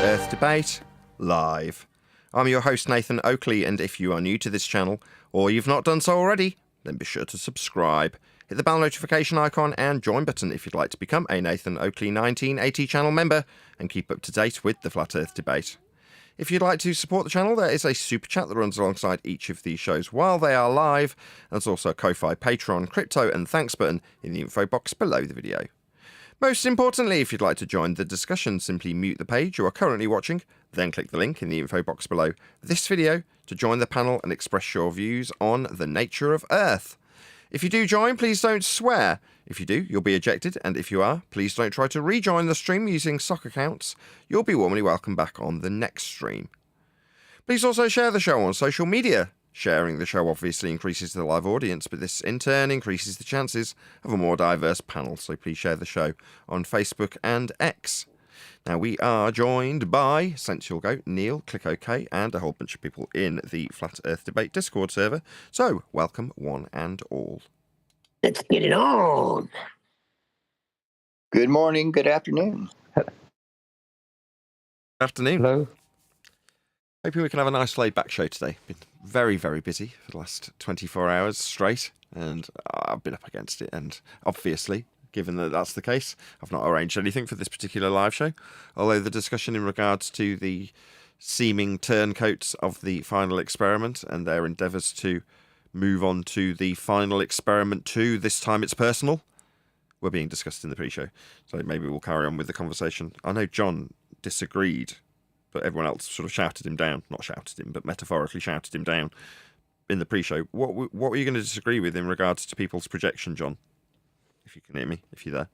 Earth debate live. I'm your host Nathan Oakley, and if you are new to this channel or you've not done so already, then be sure to subscribe. Hit the bell notification icon and join button if you'd like to become a Nathan Oakley 1980 channel member and keep up to date with the Flat Earth debate. If you'd like to support the channel, there is a super chat that runs alongside each of these shows while they are live. There's also a Ko-Fi, Patreon, crypto and thanks button in the info box below the video. Most importantly, if you'd like to join the discussion, simply mute the page you are currently watching, then click the link in the info box below this video to join the panel and express your views on the nature of Earth. If you do join, please don't swear. If you do, you'll be ejected, and if you are, please don't try to rejoin the stream using sock accounts. You'll be warmly welcome back on the next stream. Please also share the show on social media. Sharing the show obviously increases the live audience, but this in turn increases the chances of a more diverse panel, so please share the show on Facebook and X. Now, we are joined by Sensual Goat, Neil, Click OK, and a whole bunch of people in the Flat Earth Debate Discord server. So, welcome one and all. Let's get it on. Good morning, good afternoon. Afternoon. Hello. Hoping we can have a nice laid-back show today. Been very, very busy for the last 24 hours straight, and I've been up against it, and obviously, given that that's the case, I've not arranged anything for this particular live show, although the discussion in regards to the seeming turncoats of the final experiment and their endeavours to move on to the final experiment 2, this time it's personal, were being discussed in the pre-show, so maybe we'll carry on with the conversation. I know John disagreed, but everyone else sort of shouted him down. Not shouted him, but metaphorically shouted him down in the pre-show. What were you going to disagree with in regards to people's projection, John? If you can hear me, if you're there.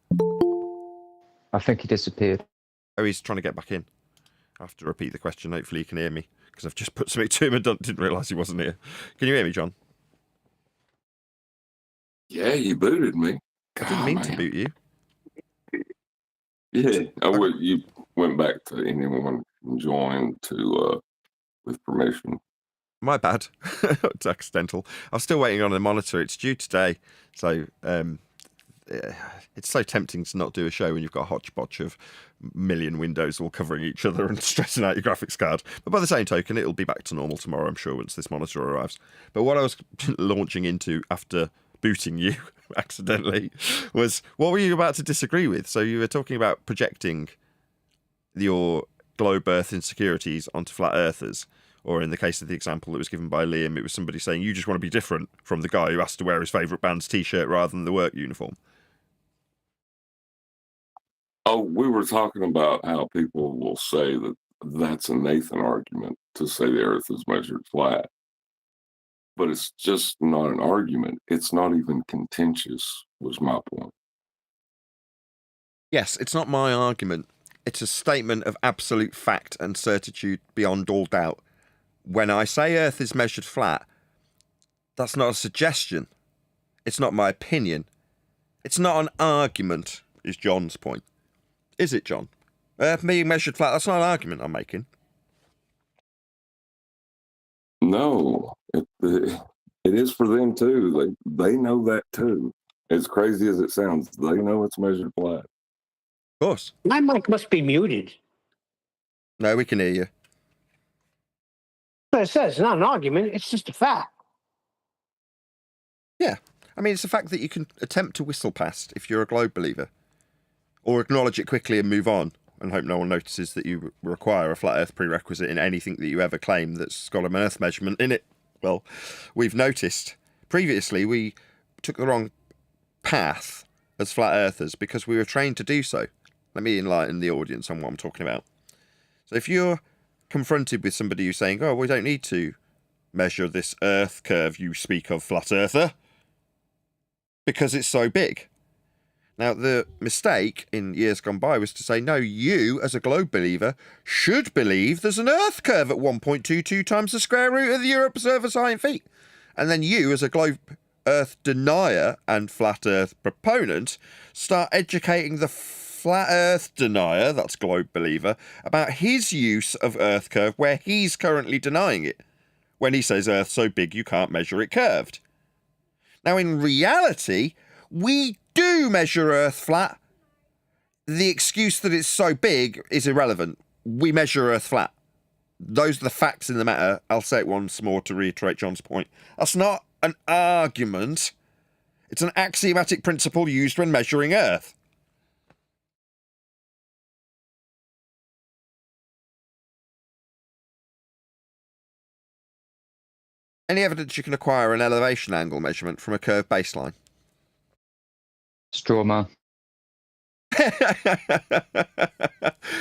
I think he disappeared. Oh, he's trying to get back in. I have to repeat the question. Hopefully you can hear me, because I've just put something to him and didn't realise he wasn't here. Can you hear me, John? Yeah, you booted me. I didn't mean to boot you. Yeah, you went back to anyone joined to with permission. My bad. It's accidental. I'm still waiting on a monitor. It's due today, so it's so tempting to not do a show when you've got a hodgepodge of million windows all covering each other and stressing out your graphics card. But by the same token, it'll be back to normal tomorrow, I'm sure, once this monitor arrives. But what I was launching into after booting you accidentally was, what were you about to disagree with? So you were talking about projecting your globe Earth insecurities onto flat earthers, or in the case of the example that was given by Liam, it was somebody saying you just want to be different from the guy who has to wear his favourite band's t-shirt rather than the work uniform. Oh, we were talking about how people will say that that's a Nathan argument to say the Earth is measured flat. But it's just not an argument. It's not even contentious, was my point. Yes, it's not my argument. It's a statement of absolute fact and certitude beyond all doubt. When I say Earth is measured flat, that's not a suggestion. It's not my opinion. It's not an argument, is John's point. Is it, John? Earth being measured flat, that's not an argument I'm making. No, it is for them too. They know that too. As crazy as it sounds, they know it's measured flat. Of course. My mic must be muted. No, we can hear you. But it says it's not an argument, it's just a fact. Yeah. I mean, it's a fact that you can attempt to whistle past if you're a globe believer, or acknowledge it quickly and move on and hope no one notices that you require a flat earth prerequisite in anything that you ever claim that's got an earth measurement in it. Well, we've noticed previously we took the wrong path as flat earthers because we were trained to do so. Let me enlighten the audience on what I'm talking about. So if you're confronted with somebody who's saying, oh, we don't need to measure this earth curve you speak of, flat earther, because it's so big. Now, the mistake in years gone by was to say, no, you, as a globe believer, should believe there's an earth curve at 1.22 times the square root of the Europe's Earth's height in feet. And then you, as a globe earth denier and flat earth proponent, start educating the flat earth denier, that's globe believer, about his use of earth curve where he's currently denying it, when he says earth's so big you can't measure it curved. Now, in reality, we do measure Earth flat. The excuse that it's so big is irrelevant. we measure Earth flat. Those are the facts in the matter. I'll say it once more to reiterate John's point. That's not an argument. It's an axiomatic principle used when measuring Earth. Any evidence you can acquire an elevation angle measurement from a curved baseline? Straw man.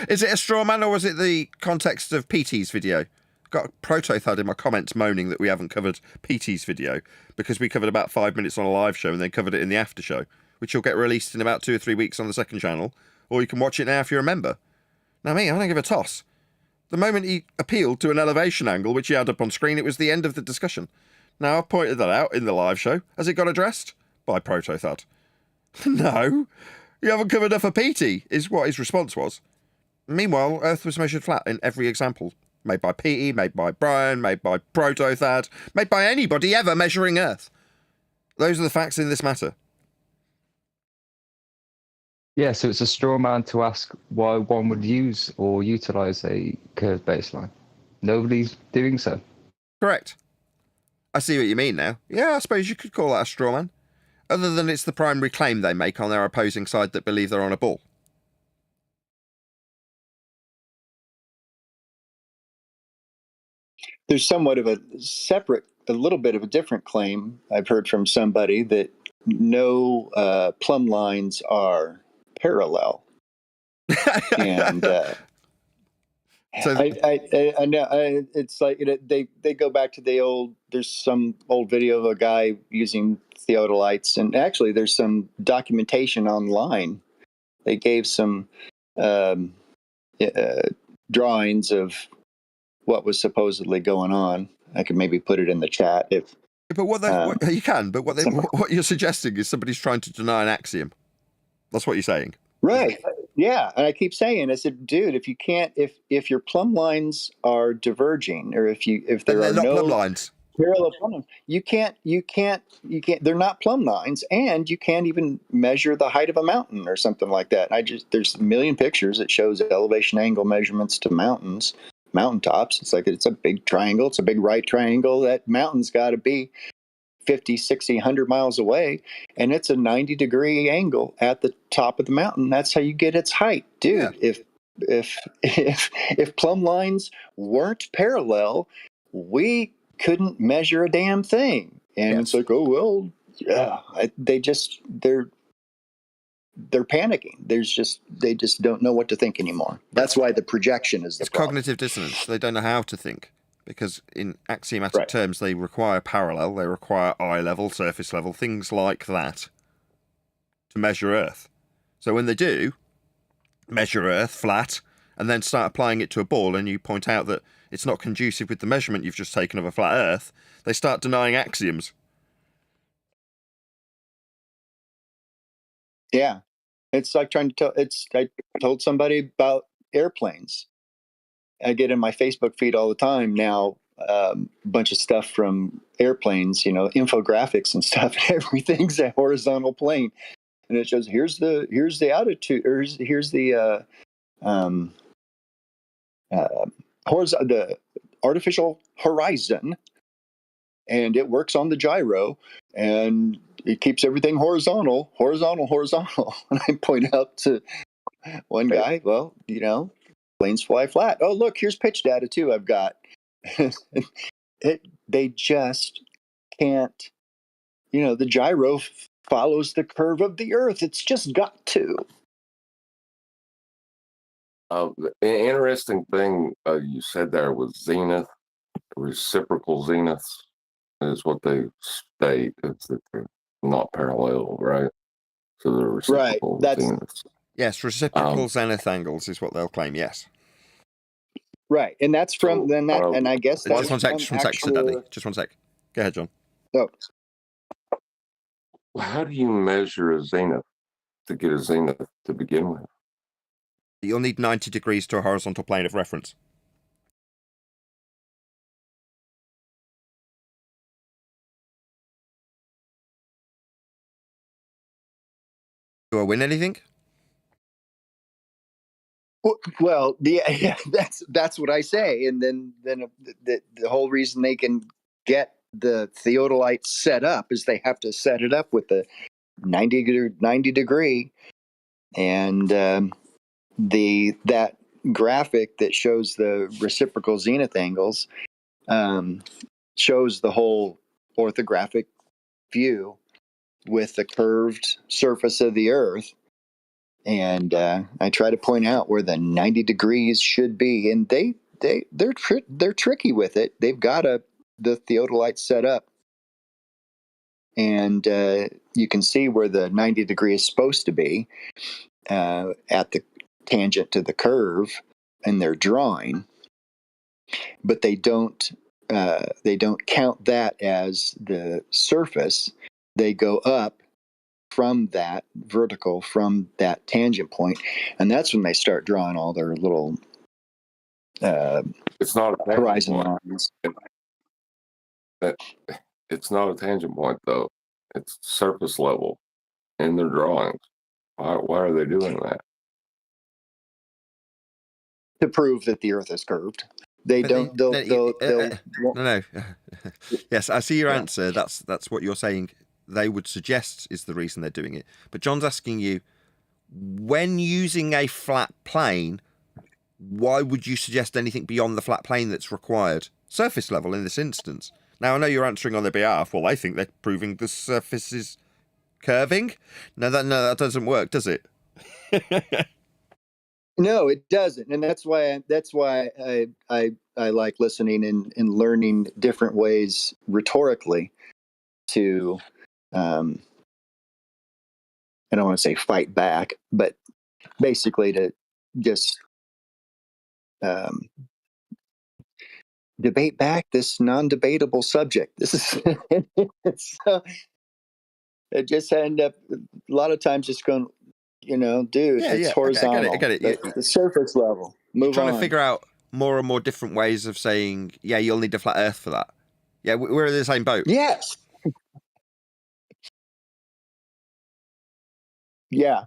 Is it a straw man, or was it the context of PT's video? Got a proto-thud in my comments moaning that we haven't covered PT's video because we covered about 5 minutes on a live show and then covered it in the after show, which will get released in about 2 or 3 weeks on the second channel, or you can watch it now if you're a member. Now me, I don't give a toss. The moment he appealed to an elevation angle, which he had up on screen, it was the end of the discussion. Now, I've pointed that out in the live show. Has it got addressed? By proto-thud. No. You haven't covered enough of PT, is what his response was. Meanwhile, Earth was measured flat in every example. Made by PT, made by Brian, made by proto-thud, made by anybody ever measuring Earth. Those are the facts in this matter. Yeah, so it's a straw man to ask why one would use or utilize a curved baseline. Nobody's doing so. Correct. I see what you mean now. Yeah, I suppose you could call that a straw man. Other than it's the primary claim they make on their opposing side that believe they're on a ball. There's somewhat of a little bit of a different claim I've heard from somebody that no plumb lines are parallel. And So I know it's like they go back to there's some old video of a guy using theodolites, and actually there's some documentation online. They gave some drawings of what was supposedly going on. I could maybe put it in the chat if. But what you can, but what you're suggesting is somebody's trying to deny an axiom. That's what you're saying. Right. Yeah. And I keep saying, I said, dude, if you can't, if your plumb lines are diverging, or if there are not no plumb lines, parallel plumb lines, you can't, they're not plumb lines, and you can't even measure the height of a mountain or something like that. There's a million pictures that shows elevation angle measurements to mountaintops. It's like, it's a big triangle. It's a big right triangle. That mountain's got to be 50, 60, 100 miles away, and it's a 90-degree angle at the top of the mountain. That's how you get its height. Dude, yeah. If plumb lines weren't parallel, we couldn't measure a damn thing. And Yes. It's like, oh well, yeah, they're panicking. They just don't know what to think anymore. That's why the projection is the problem. Cognitive dissonance. They don't know how to think. Because in axiomatic terms, they require parallel, they require eye level, surface level, things like that to measure Earth. So when they do measure Earth flat and then start applying it to a ball, and you point out that it's not conducive with the measurement you've just taken of a flat Earth, they start denying axioms. Yeah. It's like trying to I told somebody about airplanes. I get in my Facebook feed all the time now, a bunch of stuff from airplanes, infographics and stuff, and everything's a horizontal plane, and it shows here's the altitude, or here's the the artificial horizon, and it works on the gyro, and it keeps everything horizontal. And I point out to one guy, well, planes fly flat. Oh, look, here's pitch data too I've got. They just can't, the gyro follows the curve of the Earth. It's just got to. The interesting thing you said there was zenith, reciprocal zeniths is what they state. It's that they're not parallel, right? So they're reciprocal zeniths. Yes, reciprocal zenith angles is what they'll claim, yes. Right, and that's from and I guess that's just one sec, Daddy. Just one sec. Go ahead, John. Oh. How do you measure a zenith to get a zenith to begin with? You'll need 90 degrees to a horizontal plane of reference. Do I win anything? Well, yeah, that's what I say, and then the whole reason they can get the theodolite set up is they have to set it up with the 90 degree, and that graphic that shows the reciprocal zenith angles shows the whole orthographic view with the curved surface of the Earth. And I try to point out where the 90 degrees should be, and they're tricky with it. They've got the theodolite set up, and you can see where the 90 degree is supposed to be at the tangent to the curve in their drawing, but they don't count that as the surface. They go up from that vertical, from that tangent point, and that's when they start drawing all their little It's not a horizon tangent point. lines. It's not a tangent point, though. It's surface level in their drawings. Why are they doing that? To prove that the Earth is curved. They But don't. They'll no. Yes, I see your answer. That's what you're saying. They would suggest is the reason they're doing it. But John's asking you, when using a flat plane, why would you suggest anything beyond the flat plane that's required? Surface level in this instance. Now, I know you're answering on their behalf. Well, I think they're proving the surface is curving. No, that doesn't work, does it? No, it doesn't, and that's why I like listening and learning different ways rhetorically to. I don't want to say fight back, but basically to just debate back this non-debatable subject. This is so it just end up a lot of times just going, dude, it's horizontal. I get it. That's the surface level. Move trying on. to figure out more and more different ways of saying, yeah, you'll need a flat Earth for that. Yeah, we're in the same boat. Yes. Yeah,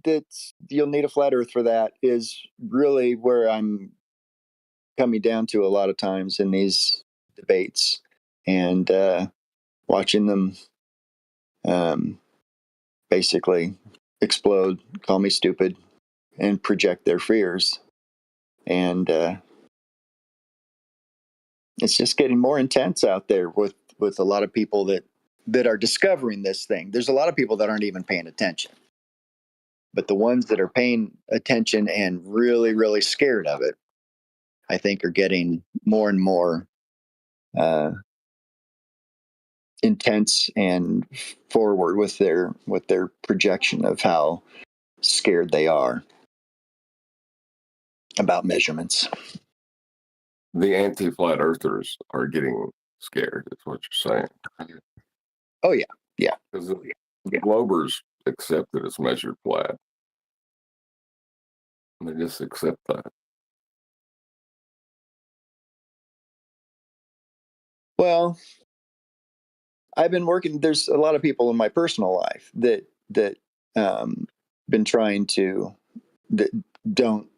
that's you'll need a flat Earth for that is really where I'm coming down to a lot of times in these debates, and watching them basically explode, call me stupid, and project their fears, and it's just getting more intense out there with a lot of people that are discovering this thing. There's a lot of people that aren't even paying attention. But the ones that are paying attention and really, really scared of it, I think, are getting more and more intense and forward with their projection of how scared they are about measurements. The anti-flat earthers are getting scared, is what you're saying. Oh, yeah. Yeah. Because the globers accept that it's measured flat. They just accept that. Well, I've been working. There's a lot of people in my personal life that been trying to that don't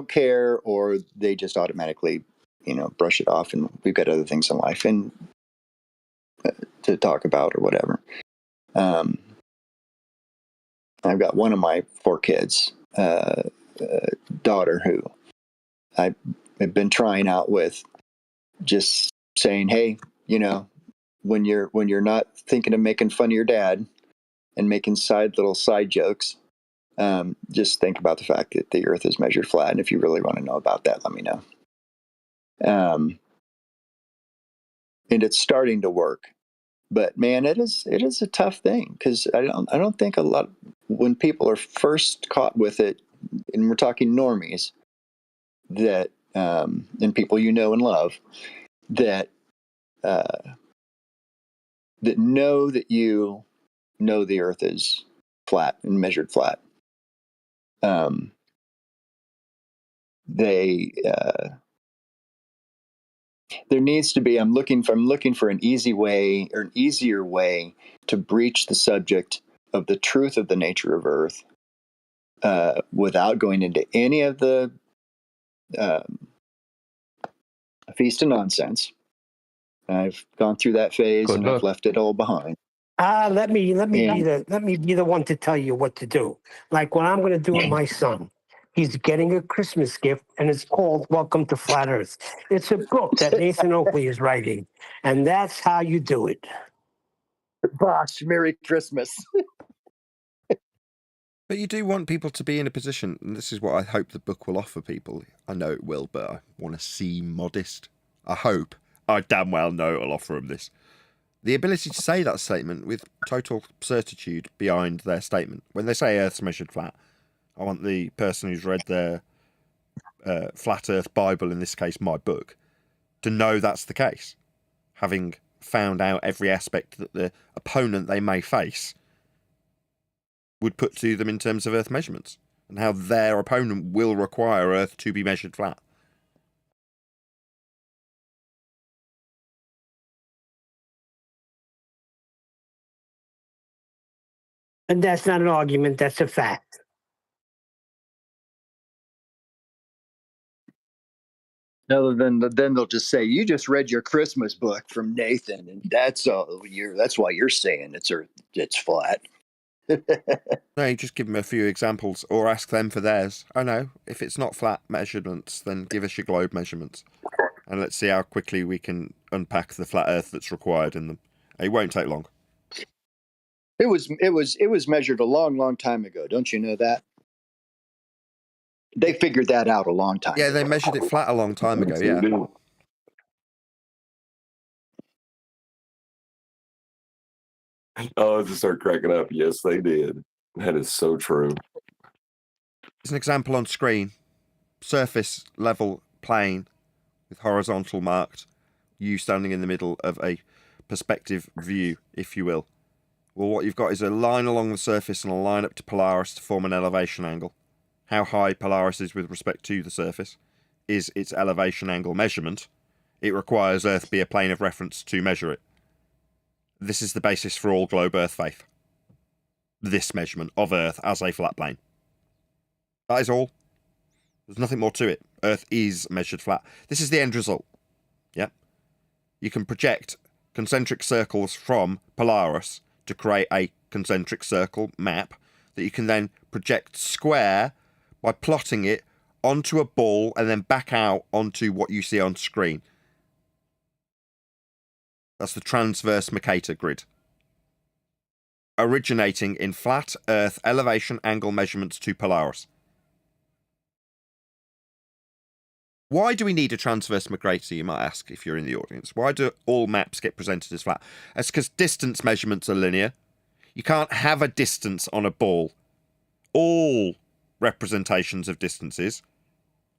care, or they just automatically brush it off, and we've got other things in life and to talk about or whatever. I've got one of my 4 kids, daughter, who I've been trying out with, just saying, hey, when you're not thinking of making fun of your dad and making little side jokes, just think about the fact that the Earth is measured flat, and if you really want to know about that, let me know. And it's starting to work, but man, it is a tough thing, because I don't think a lot, when people are first caught with it, and we're talking normies, that and people and love, that that know that the Earth is flat and measured flat. There needs to be. I'm looking for an easy way, or an easier way, to breach the subject of the truth of the nature of Earth, without going into any of the feast of nonsense. I've gone through that phase Good and luck. I've left it all behind. Let me Yeah. be the one to tell you what to do. Like what I'm going to do with my son. He's getting a Christmas gift, and it's called "Welcome to Flat Earth." It's a book that Nathan Oakley is writing, and that's how you do it. Bosh, Merry Christmas. But you do want people to be in a position, and this is what I hope the book will offer people. I know it will, but I want to seem modest. I hope. I damn well know it'll offer them this. The ability to say that statement with total certitude behind their statement. When they say Earth's measured flat, I want the person who's read their Flat Earth Bible, in this case my book, to know that's the case. Having found out every aspect that the opponent they may face would put to them in terms of Earth measurements, and how their opponent will require Earth to be measured flat. And that's not an argument, that's a fact. Other than then they'll just say, "You just read your Christmas book from Nathan, and that's why you're saying it's flat." No, you just give them a few examples or ask them for theirs. I know, if it's not flat measurements, then give us your globe measurements. And let's see how quickly we can unpack the flat Earth that's required in them. It won't take long. It was measured a long time ago. Don't you know that? They figured that out a long time Yeah, ago. they measured it flat a long time ago, Yes, they yeah. do. Oh, I just start cracking up. Yes, they did. That is so true. There's an example on screen. Surface level plane with horizontal marked. You standing in the middle of a perspective view, if you will. Well, what you've got is a line along the surface and a line up to Polaris to form an elevation angle. How high Polaris is with respect to the surface is its elevation angle measurement. It requires Earth be a plane of reference to measure it. This is the basis for all globe Earth faith. This measurement of Earth as a flat plane. That is all. There's nothing more to it. Earth is measured flat. This is the end result. Yep. You can project concentric circles from Polaris to create a concentric circle map that you can then project square by plotting it onto a ball and then back out onto what you see on screen. That's the transverse Mercator grid. Originating in flat Earth elevation angle measurements to Polaris. Why do we need a transverse Mercator, you might ask, if you're in the audience? Why do all maps get presented as flat? That's because distance measurements are linear. You can't have a distance on a ball. All representations of distances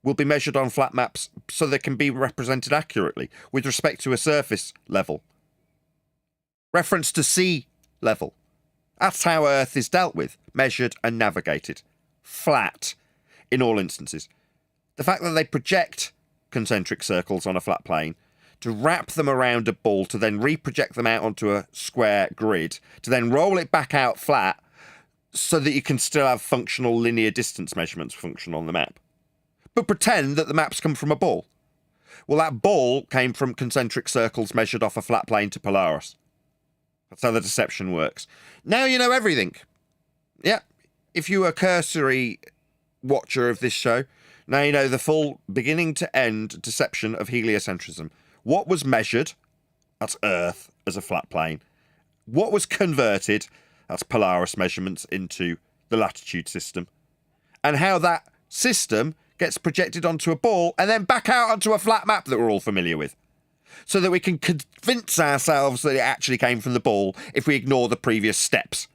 will be measured on flat maps so they can be represented accurately with respect to a surface level. Reference to sea level. That's how Earth is dealt with, measured and navigated. Flat in all instances. The fact that they project concentric circles on a flat plane to wrap them around a ball to then reproject them out onto a square grid to then roll it back out flat so that you can still have functional linear distance measurements function on the map. But pretend that the maps come from a ball. Well, that ball came from concentric circles measured off a flat plane to Polaris. That's how the deception works. Now you know everything. Yeah. If you were a cursory watcher of this show, now you know the full beginning to end deception of heliocentrism. What was measured? That's Earth as a flat plane. What was converted? That's Polaris measurements into the latitude system. And how that system gets projected onto a ball and then back out onto a flat map that we're all familiar with. So that we can convince ourselves that it actually came from the ball if we ignore the previous steps.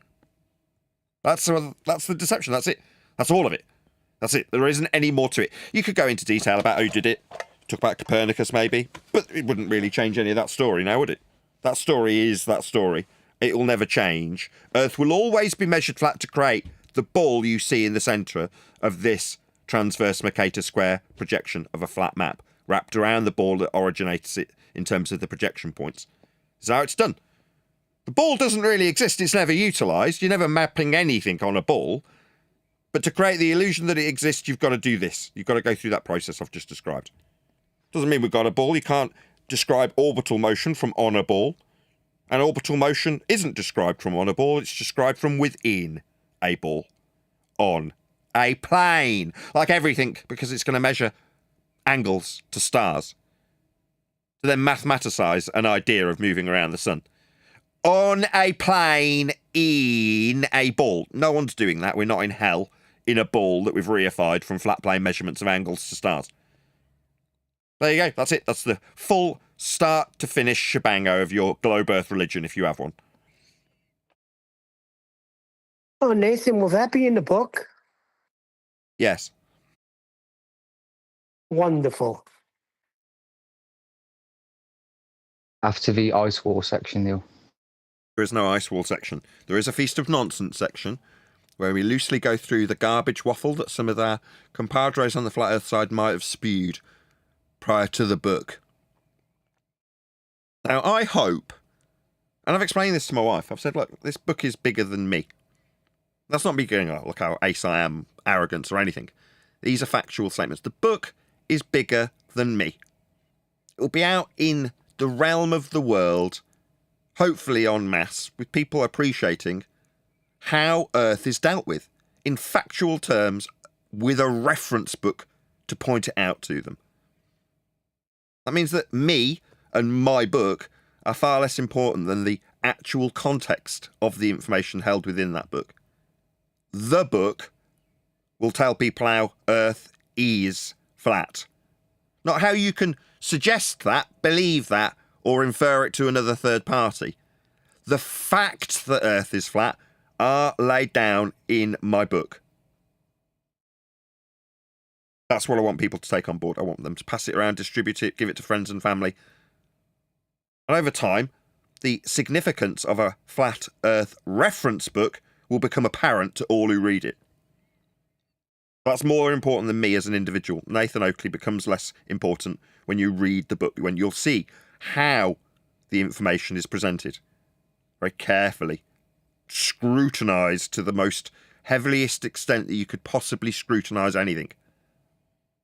That's the deception. That's it. That's all of it. That's it. There isn't any more to it. You could go into detail about who did it. Talk about Copernicus maybe. But it wouldn't really change any of that story now, would it? That story is that story. It will never change. Earth will always be measured flat to create the ball you see in the centre of this transverse Mercator square projection of a flat map, wrapped around the ball that originates it in terms of the projection points. This is how it's done. The ball doesn't really exist. It's never utilised. You're never mapping anything on a ball. But to create the illusion that it exists, you've got to do this. You've got to go through that process I've just described. Doesn't mean we've got a ball. You can't describe orbital motion from on a ball. And orbital motion isn't described from on a ball. It's described from within a ball. On a plane. Like everything, because it's going to measure angles to stars. To then mathematicize an idea of moving around the sun. On a plane in a ball. No one's doing that. We're not in hell in a ball that we've reified from flat plane measurements of angles to stars. There you go. That's it. That's the full start to finish shebango of your globe earth religion, if you have one. Oh, Nathan, will that be in the book? Yes. Wonderful. After the ice wall section, Neil. There is no ice wall section. There is a Feast of Nonsense section where we loosely go through the garbage waffle that some of our compadres on the flat earth side might have spewed prior to the book. Now, I hope, and I've explained this to my wife, I've said, look, this book is bigger than me. That's not me going, oh, look how ace I am, arrogance or anything. These are factual statements. The book is bigger than me. It will be out in the realm of the world, hopefully en masse, with people appreciating how Earth is dealt with in factual terms with a reference book to point it out to them. That means that me and my book are far less important than the actual context of the information held within that book. The book will tell people how Earth is flat. Not how you can suggest that, believe that, or infer it to another third party. The facts that Earth is flat are laid down in my book. That's what I want people to take on board. I want them to pass it around, distribute it, give it to friends and family. And over time, the significance of a flat Earth reference book will become apparent to all who read it. That's more important than me as an individual. Nathan Oakley becomes less important when you read the book, when you'll see how the information is presented. Very carefully. Scrutinised to the most heaviest extent that you could possibly scrutinise anything.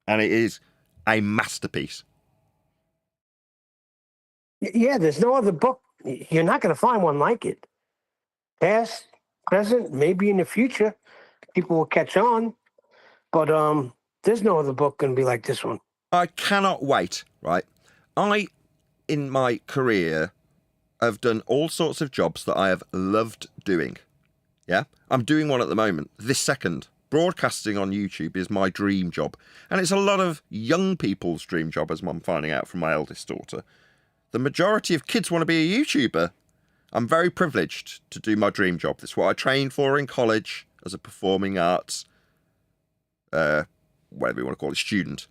And it is a masterpiece. Yeah, there's no other book. You're not going to find one like it. Past, present, maybe in the future, people will catch on. But there's no other book going to be like this one. I cannot wait, right? I, in my career, have done all sorts of jobs that I have loved doing. Yeah? I'm doing one at the moment, this second. Broadcasting on YouTube is my dream job. And it's a lot of young people's dream job, as I'm finding out from my eldest daughter. The majority of kids want to be a YouTuber. I'm very privileged to do my dream job. That's what I trained for in college as a performing arts, whatever you want to call it, student.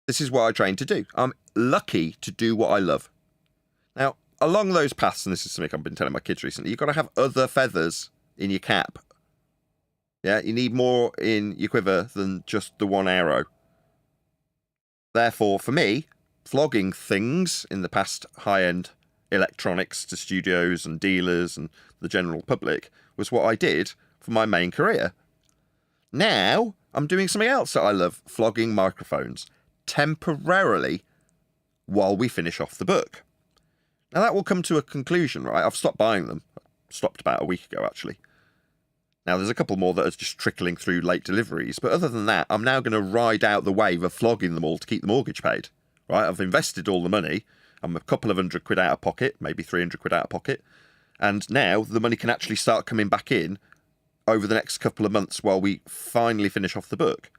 This is what I trained to do. I'm lucky to do what I love. Now, along those paths, and this is something I've been telling my kids recently, you've got to have other feathers in your cap. Yeah, you need more in your quiver than just the one arrow. Therefore, for me, flogging things in the past high-end electronics to studios and dealers and the general public was what I did for my main career. Now, I'm doing something else that I love, flogging microphones, temporarily, while we finish off the book. Now, that will come to a conclusion, right? I've stopped buying them. I stopped about a week ago, actually. Now, there's a couple more that are just trickling through late deliveries, but other than that, I'm now going to ride out the wave of flogging them all to keep the mortgage paid. Right? I've invested all the money. I'm a couple of £100 out of pocket, maybe £300 out of pocket. And now the money can actually start coming back in over the next couple of months while we finally finish off the book.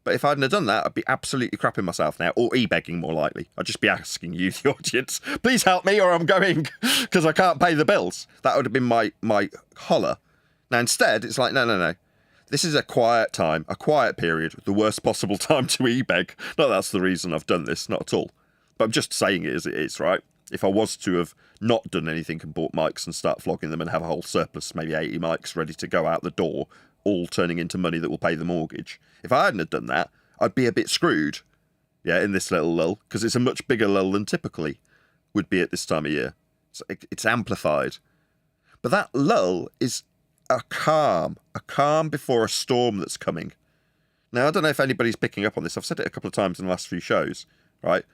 But if I hadn't have done that, I'd be absolutely crapping myself now, or e-begging more likely. I'd just be asking you, the audience, please help me or I'm going, because I can't pay the bills. That would have been my holler. Now instead, it's like, no. This is a quiet time, a quiet period, the worst possible time to e-beg. Not that's the reason I've done this, not at all. But I'm just saying it as it is, right? If I was to have not done anything and bought mics and start flogging them and have a whole surplus, maybe 80 mics ready to go out the door, all turning into money that will pay the mortgage. If I hadn't have done that, I'd be a bit screwed, yeah, in this little lull, because it's a much bigger lull than typically would be at this time of year. So it's amplified. But that lull is a calm before a storm that's coming. Now, I don't know if anybody's picking up on this. I've said it a couple of times in the last few shows, right?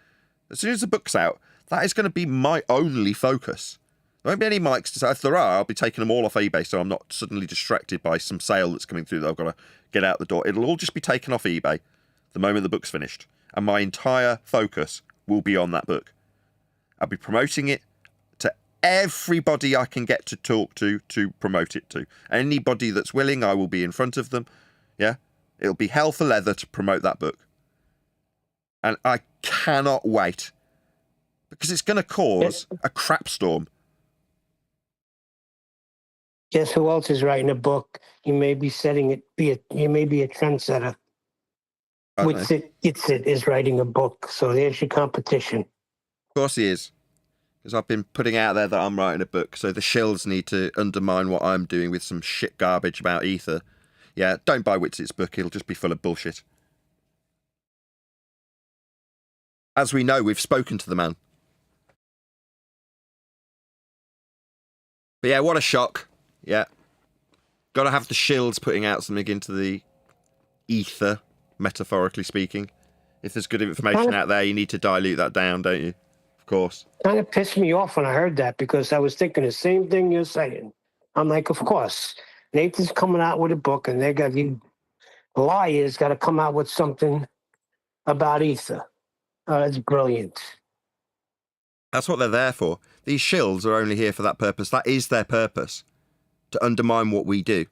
As soon as the book's out, that is going to be my only focus. There won't be any mics to say. If there are, I'll be taking them all off eBay so I'm not suddenly distracted by some sale that's coming through that I've got to get out the door. It'll all just be taken off eBay the moment the book's finished. And my entire focus will be on that book. I'll be promoting it to everybody I can get to talk to promote it to. Anybody that's willing, I will be in front of them. Yeah? It'll be hell for leather to promote that book. And I cannot wait. Because it's going to cause a crap storm. Guess who else is writing a book? You may be setting it. You may be a trendsetter. Witsit is writing a book, so there's your competition. Of course he is. Because I've been putting out there that I'm writing a book, so the shills need to undermine what I'm doing with some shit garbage about ether. Yeah, don't buy Witsit's book, it'll just be full of bullshit. As we know, we've spoken to the man. But yeah, what a shock. Yeah. Got to have the shills putting out something into the ether, metaphorically speaking. If there's good information out there, you need to dilute that down, don't you? Of course. Kind of pissed me off when I heard that because I was thinking the same thing you're saying. I'm like, of course. Nathan's coming out with a book and the liars got to come out with something about ether. Oh, that's brilliant. That's what they're there for. These shills are only here for that purpose. That is their purpose. To undermine what we do.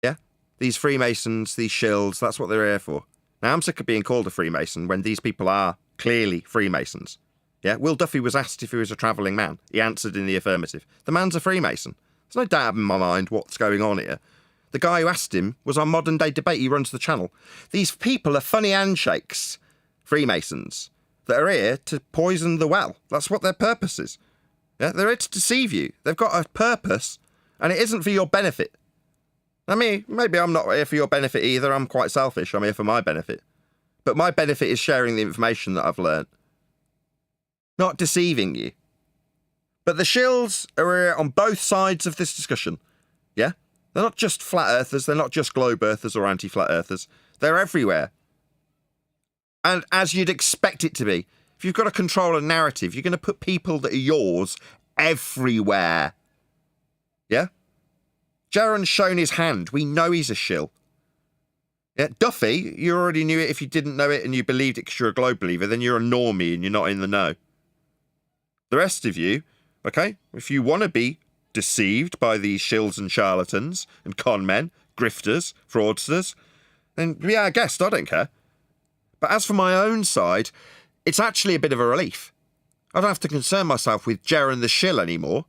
Yeah? These Freemasons, these shills, that's what they're here for. Now, I'm sick of being called a Freemason when these people are clearly Freemasons. Yeah? Will Duffy was asked if he was a travelling man. He answered in the affirmative. The man's a Freemason. There's no doubt in my mind what's going on here. The guy who asked him was on Modern Day Debate. He runs the channel. These people are funny handshakes, Freemasons, that are here to poison the well. That's what their purpose is. Yeah? They're here to deceive you. They've got a purpose, and it isn't for your benefit. I mean, maybe I'm not here for your benefit either. I'm quite selfish. I'm here for my benefit. But my benefit is sharing the information that I've learned. Not deceiving you. But the shills are here on both sides of this discussion. Yeah? They're not just flat earthers. They're not just globe earthers or anti-flat earthers. They're everywhere. And as you'd expect it to be, if you've got to control a narrative, you're going to put people that are yours everywhere. Yeah? Jaron's shown his hand. We know he's a shill. Yeah? Duffy, you already knew it. If you didn't know it and you believed it because you're a globe believer, then you're a normie and you're not in the know. The rest of you, okay, if you want to be deceived by these shills and charlatans and con men, grifters, fraudsters, then yeah, I guess I don't care. But as for my own side, it's actually a bit of a relief. I don't have to concern myself with Jaron the shill anymore.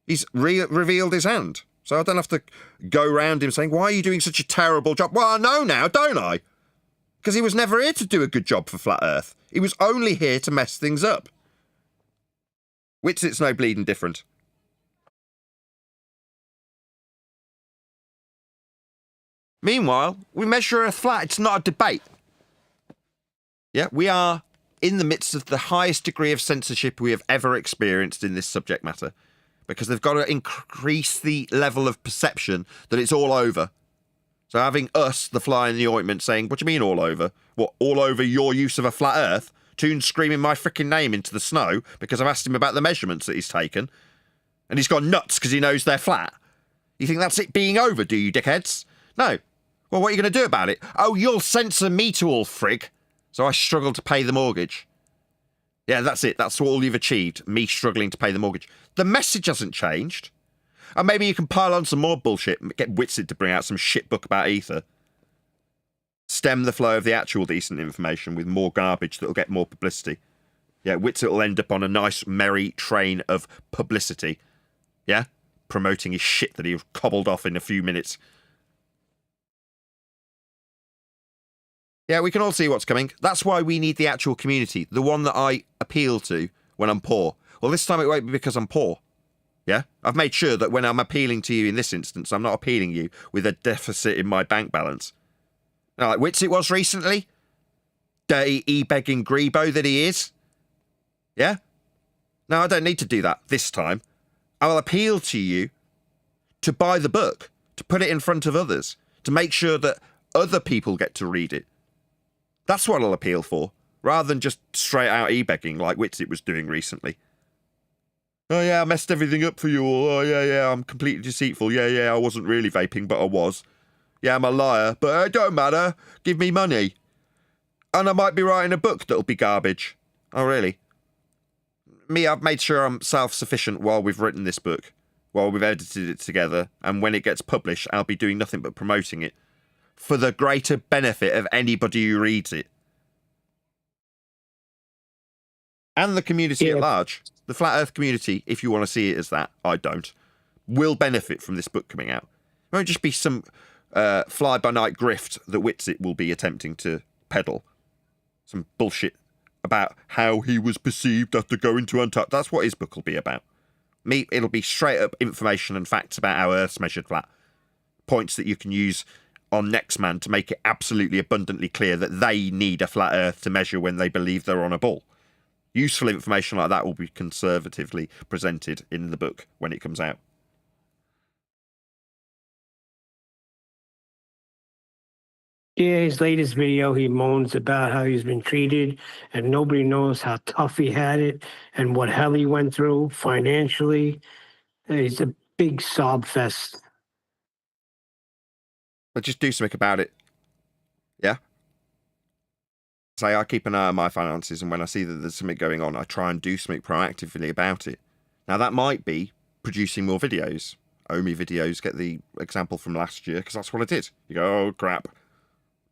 He's revealed his hand. So I don't have to go round him saying, why are you doing such a terrible job? Well, I know now, don't I? Because he was never here to do a good job for Flat Earth. He was only here to mess things up. Witsit's no bleeding different. Meanwhile, we measure Earth flat. It's not a debate. Yeah, we are in the midst of the highest degree of censorship we have ever experienced in this subject matter. Because they've got to increase the level of perception that it's all over. So having us, the fly in the ointment, saying, what do you mean all over? What, all over your use of a flat Earth? Toon's screaming my frickin' name into the snow because I've asked him about the measurements that he's taken. And he's gone nuts because he knows they're flat. You think that's it being over, do you, dickheads? No. Well, what are you going to do about it? Oh, you'll censor me to all frig. So I struggle to pay the mortgage. Yeah, that's it. That's all you've achieved. Me struggling to pay the mortgage. The message hasn't changed. And maybe you can pile on some more bullshit and get Witsit to bring out some shit book about ether. Stem the flow of the actual decent information with more garbage that'll get more publicity. Yeah, Witsit will end up on a nice, merry train of publicity. Yeah? Promoting his shit that he cobbled off in a few minutes. Yeah, we can all see what's coming. That's why we need the actual community. The one that I appeal to when I'm poor. Well, this time it won't be because I'm poor. Yeah? I've made sure that when I'm appealing to you in this instance, I'm not appealing you with a deficit in my bank balance. Now, like Witsit was recently. Dirty e-begging grebo that he is. Yeah? No, I don't need to do that this time. I will appeal to you to buy the book, to put it in front of others, to make sure that other people get to read it. That's what I'll appeal for, rather than just straight out e-begging like Witsit was doing recently. Oh yeah, I messed everything up for you all. Oh yeah, I'm completely deceitful. Yeah, I wasn't really vaping, but I was. Yeah, I'm a liar, but it don't matter. Give me money. And I might be writing a book that'll be garbage. Oh really? Me, I've made sure I'm self-sufficient while we've written this book, while we've edited it together, and when it gets published, I'll be doing nothing but promoting it for the greater benefit of anybody who reads it. And the community at large. The Flat Earth community, if you want to see it as that, I don't, will benefit from this book coming out. It won't just be some fly-by-night grift that Witsit will be attempting to peddle. Some bullshit about how he was perceived after going to Antarctica. That's what his book will be about. Me, it'll be straight-up information and facts about how Earth's measured flat. Points that you can use on Nextman to make it absolutely abundantly clear that they need a flat Earth to measure when they believe they're on a ball. Useful information like that will be conservatively presented in the book when it comes out. Yeah, his latest video, he moans about how he's been treated and nobody knows how tough he had it and what hell he went through financially. It's a big sob fest. But just do something about it. Yeah? Say, I keep an eye on my finances, and when I see that there's something going on, I try and do something proactively about it. Now, that might be producing more videos. Omi videos, get the example from last year, because that's what I did. You go, oh, crap.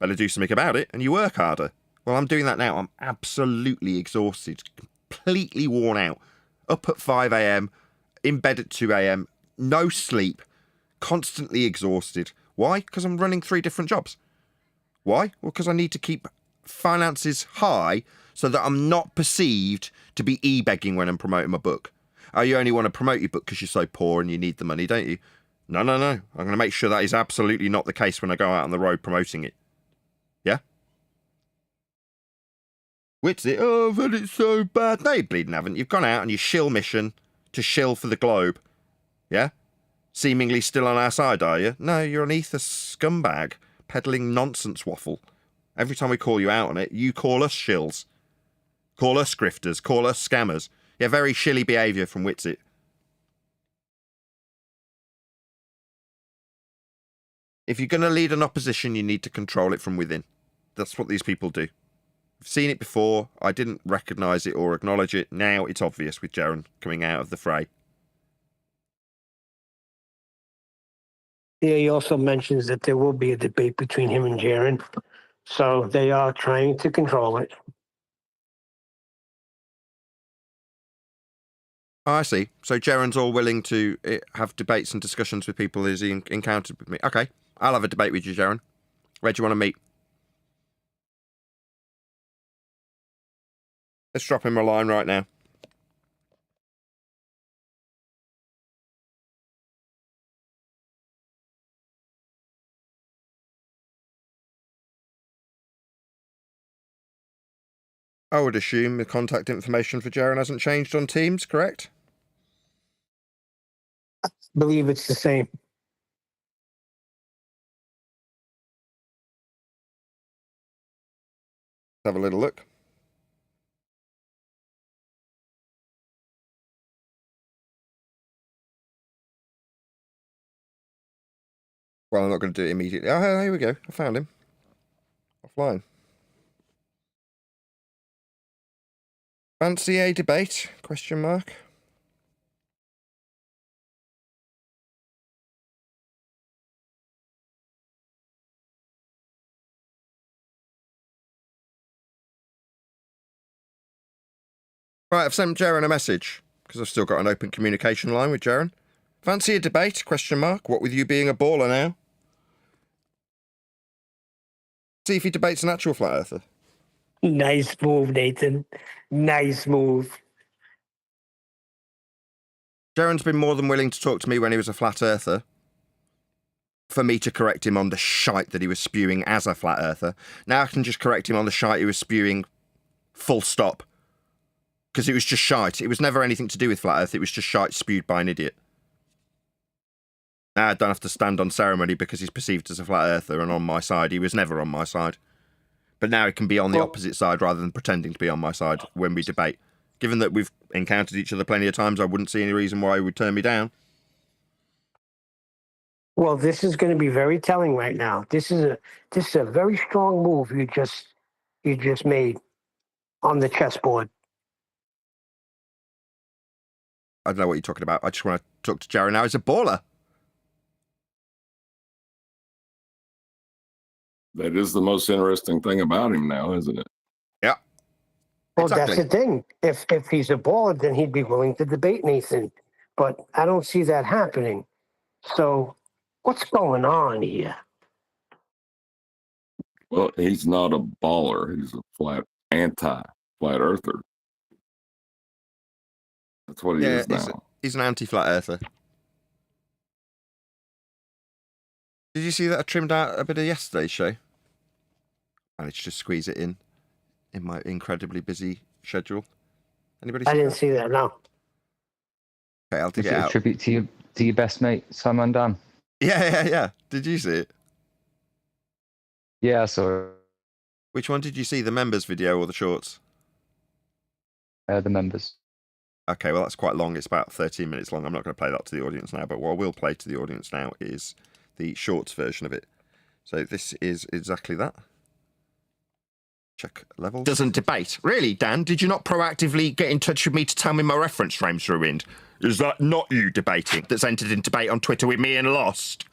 Better do something about it, and you work harder. Well, I'm doing that now. I'm absolutely exhausted, completely worn out. Up at 5 a.m, in bed at 2 a.m, no sleep, constantly exhausted. Why? Because I'm running 3 different jobs. Why? Well, because I need to keep finances high so that I'm not perceived to be e-begging when I'm promoting my book. Oh, you only want to promote your book because you're so poor and you need the money, don't you? No. I'm going to make sure that is absolutely not the case when I go out on the road promoting it. Yeah? Witsit, oh, but it's so bad. No, you bleeding haven't. You've gone out on your shill mission to shill for the globe. Yeah? Seemingly still on our side, are you? No, you're an ether scumbag, peddling nonsense waffle. Every time we call you out on it, you call us shills. Call us grifters. Call us scammers. Yeah, very shilly behaviour from Witsit. If you're going to lead an opposition, you need to control it from within. That's what these people do. I've seen it before. I didn't recognise it or acknowledge it. Now it's obvious with Jaren coming out of the fray. Yeah, he also mentions that there will be a debate between him and Jaren. So they are trying to control it. Oh, I see. So Jaren's all willing to have debates and discussions with people as he encountered with me. Okay, I'll have a debate with you, Jaren. Where do you want to meet? Let's drop him a line right now. I would assume the contact information for Jaren hasn't changed on Teams, correct? I believe it's the same. Let's have a little look. Well, I'm not going to do it immediately. Oh, here we go. I found him. Offline. Fancy a debate? Question mark. Right, I've sent Jaren a message, because I've still got an open communication line with Jaren. Fancy a debate? Question mark. What with you being a baller now? See if he debates an actual flat earther. Nice move, Nathan. Nice move. Jaren's been more than willing to talk to me when he was a flat earther, for me to correct him on the shite that he was spewing as a flat earther. Now I can just correct him on the shite he was spewing, full stop. Because it was just shite. It was never anything to do with flat earth. It was just shite spewed by an idiot. I don't have to stand on ceremony because he's perceived as a flat earther and on my side. He was never on my side. But now he can be on the opposite side rather than pretending to be on my side when we debate. Given that we've encountered each other plenty of times, I wouldn't see any reason why he would turn me down. Well, this is going to be very telling right now. This is a very strong move you just made on the chessboard. I don't know what you're talking about. I just want to talk to Jared now. He's a baller. That is the most interesting thing about him now, isn't it? Yeah. Well, Exactly. that's the thing. If he's a baller, then he'd be willing to debate Nathan. But I don't see that happening. So what's going on here? Well, he's not a baller. He's a anti-flat earther. That's what he is now. He's an anti-flat earther. Did you see that I trimmed out a bit of yesterday's show? I managed to squeeze it in my incredibly busy schedule. Anybody see I didn't that? see that, no. Okay, I'll dig Is it it a out. tribute to your best mate, Simon Dan? Yeah. Did you see it? Yeah, I saw Which one did you see? The members video or the shorts? the members. Okay, well, that's quite long. It's about 13 minutes long. I'm not going to play that to the audience now, but what I will play to the audience now is the shorts version of it. So this is exactly that. Check levels. Doesn't debate. Really, Dan? Did you not proactively get in touch with me to tell me my reference frame's ruined? Is that not you debating that's entered in debate on Twitter with me and lost?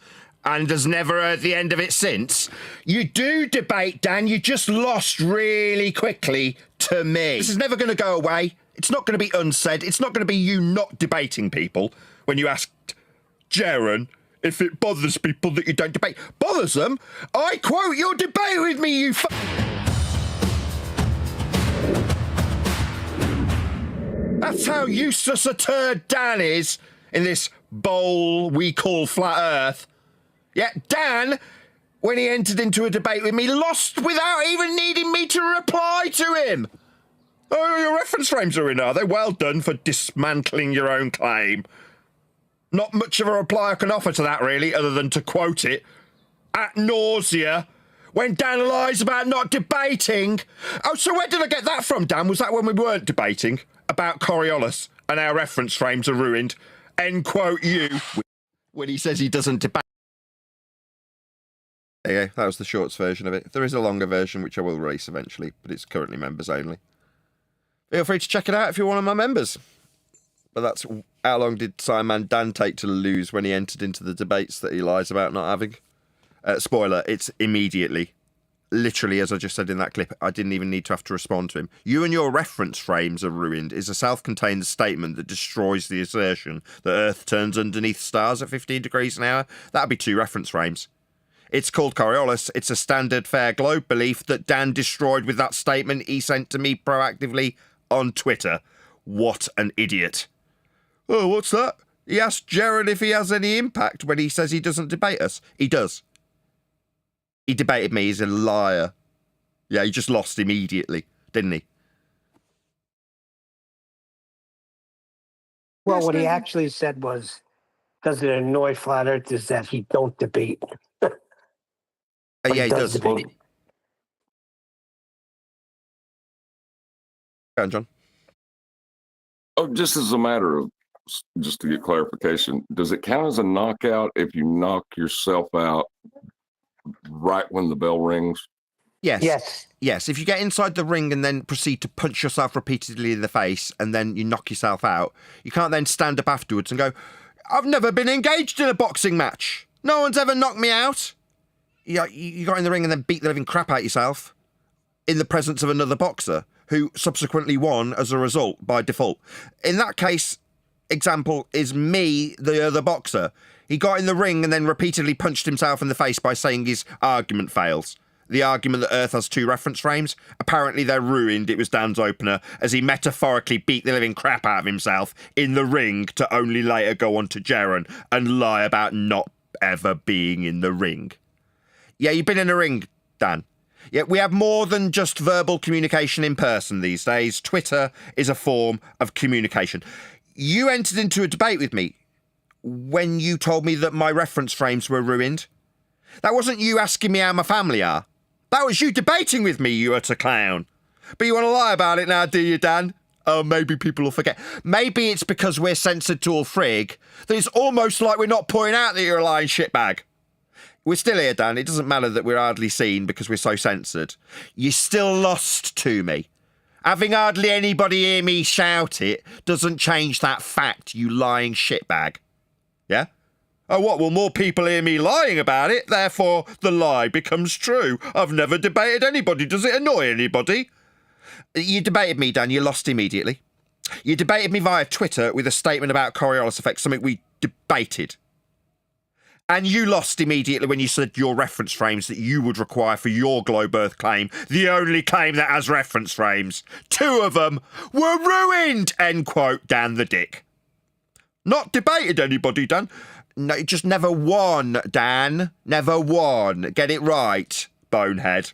And has never heard the end of it since? You do debate, Dan. You just lost really quickly to me. This is never going to go away. It's not going to be unsaid. It's not going to be you not debating people when you asked Jaron if it bothers people that you don't debate. Bothers them? I quote your debate with me, you That's how useless a turd Dan is in this bowl we call flat earth. Yet Dan, when he entered into a debate with me, lost without even needing me to reply to him. Oh, your reference frames are in, are they? Well done for dismantling your own claim. Not much of a reply I can offer to that, really, other than to quote it ad nausea when Dan lies about not debating. Oh, so where did I get that from, Dan? Was that when we weren't debating about Coriolis and our reference frames are ruined? End quote you. When he says he doesn't debate. There you go. That was the shorts version of it. There is a longer version, which I will release eventually, but it's currently members only. Feel free to check it out if you're one of my members. But that's how long did Simon Dan take to lose when he entered into the debates that he lies about not having? Spoiler, it's immediately. Literally, as I just said in that clip, I didn't even need to have to respond to him. You and your reference frames are ruined is a self-contained statement that destroys the assertion that Earth turns underneath stars at 15 degrees an hour. That'd be 2 reference frames. It's called Coriolis. It's a standard fair globe belief that Dan destroyed with that statement he sent to me proactively on Twitter. What an idiot. Oh, what's that? He asked Jared if he has any impact when he says he doesn't debate us. He does. He debated me. He's a liar. Yeah, he just lost immediately, didn't he? Well, what he actually said was, does it annoy flat earthers that he don't debate? Yeah, he does. debate. Go on, John. Oh, just as a matter of, just to get clarification, does it count as a knockout if you knock yourself out right when the bell rings? Yes. Yes. Yes, if you get inside the ring and then proceed to punch yourself repeatedly in the face and then you knock yourself out, you can't then stand up afterwards and go, I've never been engaged in a boxing match. No one's ever knocked me out. You got in the ring and then beat the living crap out yourself in the presence of another boxer who subsequently won as a result by default. In that case, example is me, the other boxer. He got in the ring and then repeatedly punched himself in the face by saying his argument fails. The argument that Earth has 2 reference frames, apparently they're ruined. It was Dan's opener as he metaphorically beat the living crap out of himself in the ring to only later go on to Jaron and lie about not ever being in the ring. Yeah, you've been in a ring, Dan. Yeah, we have more than just verbal communication in person these days. Twitter is a form of communication. You entered into a debate with me when you told me that my reference frames were ruined. That wasn't you asking me how my family are. That was you debating with me, you utter clown. But you want to lie about it now, do you, Dan? Oh, maybe people will forget. Maybe it's because we're censored to all frig that it's almost like we're not pointing out that you're a lying shitbag. We're still here, Dan. It doesn't matter that we're hardly seen because we're so censored. You're still lost to me. Having hardly anybody hear me shout it doesn't change that fact, you lying shitbag. Yeah? Oh, what? Will more people hear me lying about it? Therefore, the lie becomes true. I've never debated anybody. Does it annoy anybody? You debated me, Dan. You lost immediately. You debated me via Twitter with a statement about Coriolis effect, something we debated. And you lost immediately when you said your reference frames that you would require for your globe Earth claim, the only claim that has reference frames. 2 of them were ruined, end quote, Dan the Dick. Not debated anybody, Dan. No, just never won, Dan. Never won. Get it right, bonehead.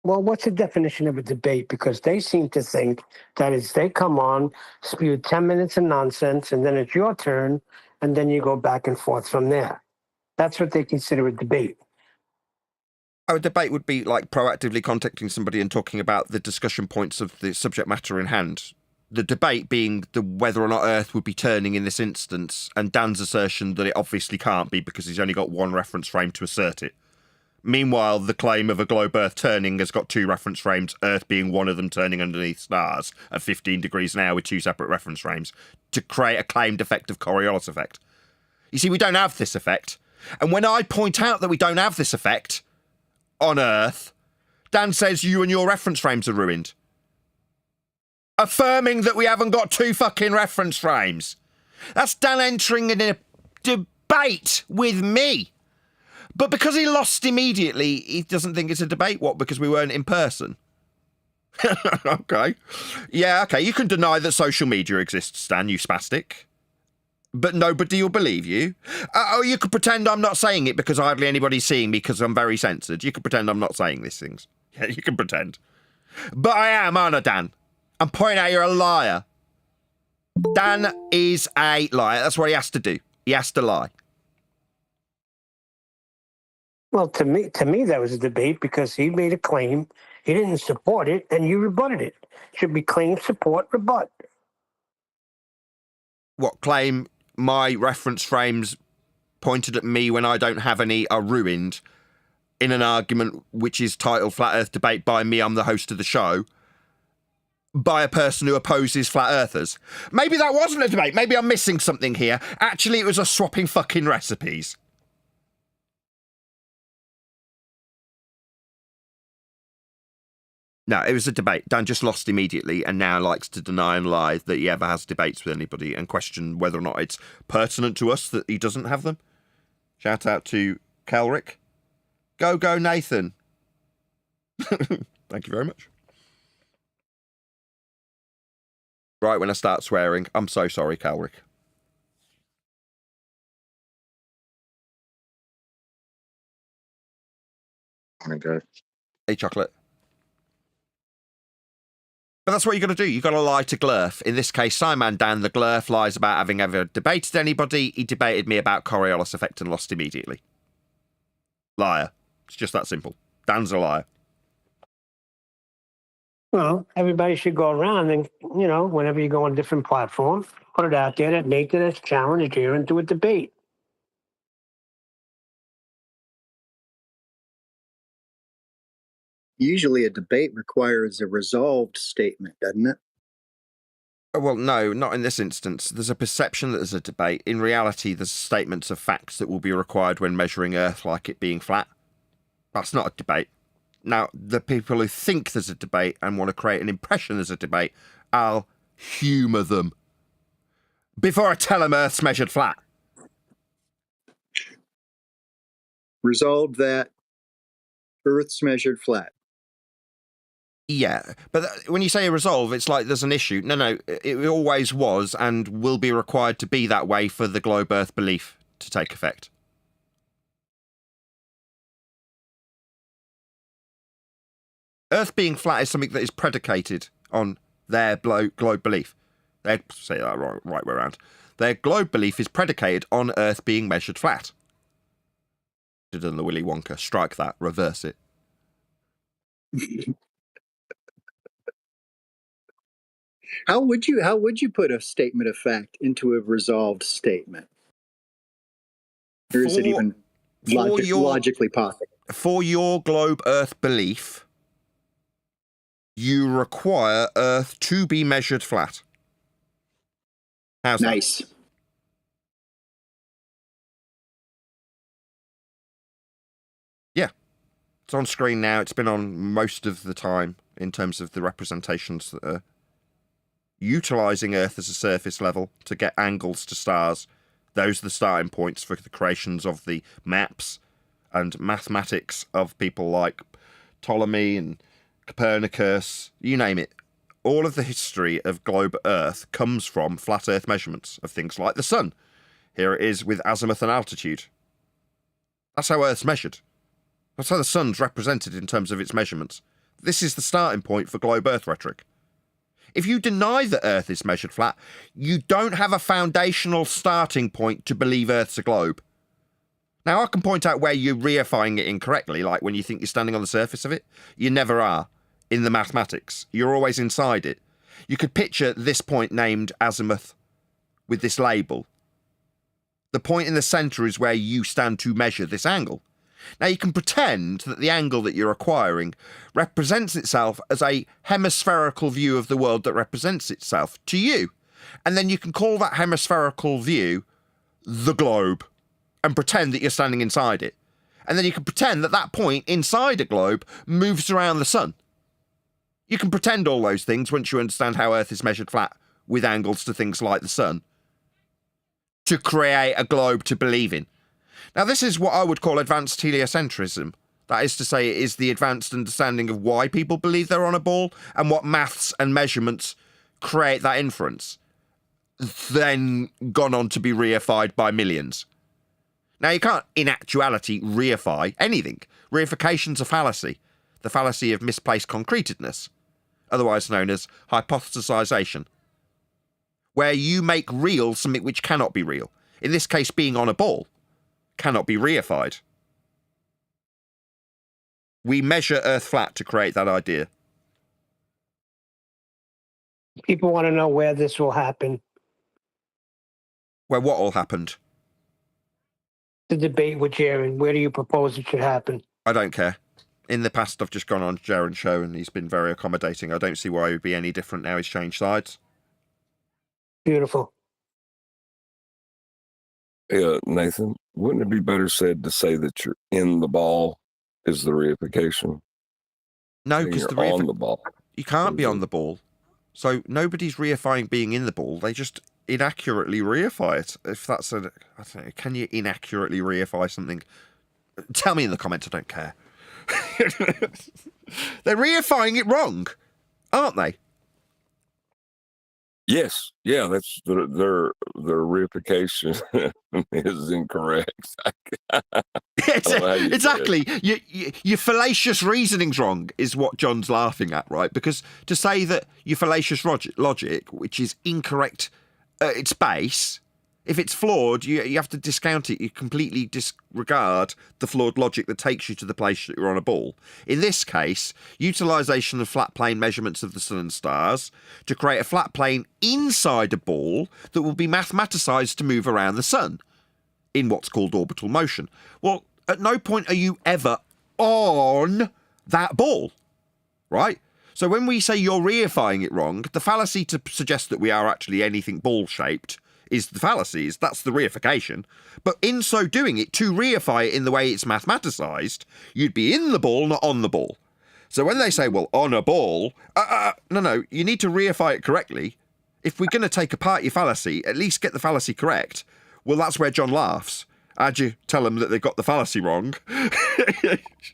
Well, what's the definition of a debate? Because they seem to think that is they come on, spew 10 minutes of nonsense, and then it's your turn, and then you go back and forth from there. That's what they consider a debate. A debate would be like proactively contacting somebody and talking about the discussion points of the subject matter in hand. The debate being the whether or not Earth would be turning in this instance, and Dan's assertion that it obviously can't be because he's only got one reference frame to assert it. Meanwhile, the claim of a globe Earth turning has got 2 reference frames, Earth being one of them turning underneath stars at 15 degrees an hour with 2 separate reference frames, to create a claimed effect of Coriolis effect. You see, we don't have this effect. And when I point out that we don't have this effect on Earth, Dan says you and your reference frames are ruined. Affirming that we haven't got 2 fucking reference frames. That's Dan entering in a debate with me. But because he lost immediately, he doesn't think it's a debate. What, because we weren't in person? Okay. Yeah, okay, you can deny that social media exists, Dan, you spastic. But nobody will believe you. Oh, you could pretend I'm not saying it because hardly anybody's seeing me because I'm very censored. You could pretend I'm not saying these things. Yeah, you can pretend. But I am, aren't I, Dan? I'm pointing out you're a liar. Dan is a liar. That's what he has to do. He has to lie. Well, to me, that was a debate because he made a claim. He didn't support it, and you rebutted it. Should be claim, support, rebut. What, claim my reference frames pointed at me when I don't have any are ruined in an argument which is titled Flat Earth Debate by me, I'm the host of the show, by a person who opposes flat earthers. Maybe that wasn't a debate. Maybe I'm missing something here. Actually, it was a swapping fucking recipes. No, it was a debate. Dan just lost immediately and now likes to deny and lie that he ever has debates with anybody and question whether or not it's pertinent to us that he doesn't have them. Shout out to Kelrick. Go, Nathan. Thank you very much. Right, when I start swearing, I'm so sorry, Kelrick. Okay. Hey, chocolate. But that's what you got to do. You got to lie to Glurf. In this case, Simon Dan, the Glurf, lies about having ever debated anybody. He debated me about Coriolis effect and lost immediately. Liar. It's just that simple. Dan's a liar. Well, everybody should go around and, whenever you go on a different platform, put it out there that Nathan has challenged you into a debate. Usually a debate requires a resolved statement, doesn't it? Well, no, not in this instance. There's a perception that there's a debate. In reality, there's statements of facts that will be required when measuring Earth like it being flat. That's not a debate. Now, the people who think there's a debate and want to create an impression there's a debate, I'll humour them. Before I tell them Earth's measured flat. Resolved that Earth's measured flat. Yeah, but when you say a resolve, it's like there's an issue. No, it always was and will be required to be that way for the globe Earth belief to take effect. Earth being flat is something that is predicated on their globe belief. They'd say that right way around. Their globe belief is predicated on Earth being measured flat. Did on the Willy Wonka. Strike that. Reverse it. How would you put a statement of fact into a resolved statement? Or is it even logically possible? For your globe Earth belief, you require Earth to be measured flat. How's that? Nice. Yeah. It's on screen now. It's been on most of the time in terms of the representations that are utilising Earth as a surface level to get angles to stars. Those are the starting points for the creations of the maps and mathematics of people like Ptolemy and Copernicus, you name it. All of the history of globe Earth comes from flat Earth measurements of things like the sun. Here it is with azimuth and altitude. That's how Earth's measured. That's how the sun's represented in terms of its measurements. This is the starting point for globe Earth rhetoric. If you deny that Earth is measured flat, you don't have a foundational starting point to believe Earth's a globe. Now, I can point out where you're reifying it incorrectly, like when you think you're standing on the surface of it. You never are in the mathematics. You're always inside it. You could picture this point named azimuth with this label. The point in the centre is where you stand to measure this angle. Now, you can pretend that the angle that you're acquiring represents itself as a hemispherical view of the world that represents itself to you. And then you can call that hemispherical view the globe and pretend that you're standing inside it. And then you can pretend that that point inside a globe moves around the sun. You can pretend all those things once you understand how Earth is measured flat with angles to things like the sun to create a globe to believe in. Now, this is what I would call advanced heliocentrism. That is to say, it is the advanced understanding of why people believe they're on a ball and what maths and measurements create that inference, then gone on to be reified by millions. Now, you can't, in actuality, reify anything. Reification's a fallacy. The fallacy of misplaced concretedness, otherwise known as hypothesization, where you make real something which cannot be real. In this case, being on a ball cannot be reified. We measure Earth flat to create that idea. People want to know where this will happen. Where what all happened? The debate with Jaron. Where do you propose it should happen? I don't care. In the past, I've just gone on Jaron's show and he's been very accommodating. I don't see why he would be any different now he's changed sides. Beautiful. Yeah, Nathan, wouldn't it be better said to say that you're in the ball is the reification? No, because you're on the ball. You can't be on the ball. So nobody's reifying being in the ball. They just inaccurately reify it. If that's a, I don't know, can you inaccurately reify something? Tell me in the comments. I don't care. They're reifying it wrong, aren't they? Yes, yeah, that's their reification is incorrect. Exactly. Your fallacious reasoning's wrong is what John's laughing at, right? Because to say that your fallacious logic, which is incorrect at its base, if it's flawed, you have to discount it. You completely disregard the flawed logic that takes you to the place that you're on a ball. In this case, utilisation of flat plane measurements of the sun and stars to create a flat plane inside a ball that will be mathematicized to move around the sun in what's called orbital motion. Well, at no point are you ever on that ball, right? So when we say you're reifying it wrong, the fallacy to suggest that we are actually anything ball-shaped is the fallacies. That's the reification. But in so doing it, to reify it in the way it's mathematicized, you'd be in the ball, not on the ball. So when they say, well, on a ball, no, you need to reify it correctly. If we're going to take apart your fallacy, at least get the fallacy correct. Well, that's where John laughs. How'd you tell them that they've got the fallacy wrong?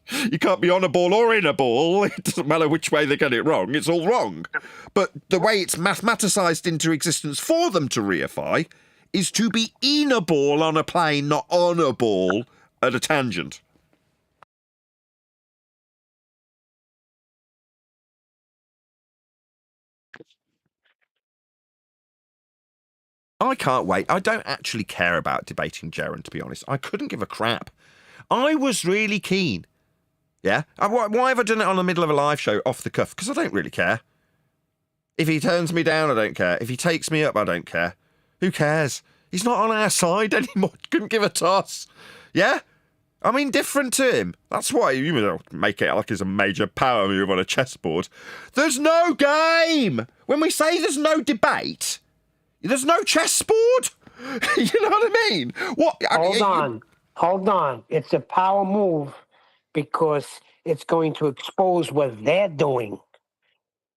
You can't be on a ball or in a ball. It doesn't matter which way they get it wrong. It's all wrong. But the way it's mathematicized into existence for them to reify is to be in a ball on a plane, not on a ball at a tangent. I can't wait. I don't actually care about debating Jaren, to be honest. I couldn't give a crap. I was really keen. Yeah? Why have I done it on the middle of a live show off the cuff? Because I don't really care. If he turns me down, I don't care. If he takes me up, I don't care. Who cares? He's not on our side anymore. Couldn't give a toss. Yeah? I'm indifferent to him. That's why you make it like it's a major power move on a chessboard. There's no game. When we say there's no debate, there's no chessboard. You know what I mean? What? Hold on. It's a power move because it's going to expose what they're doing.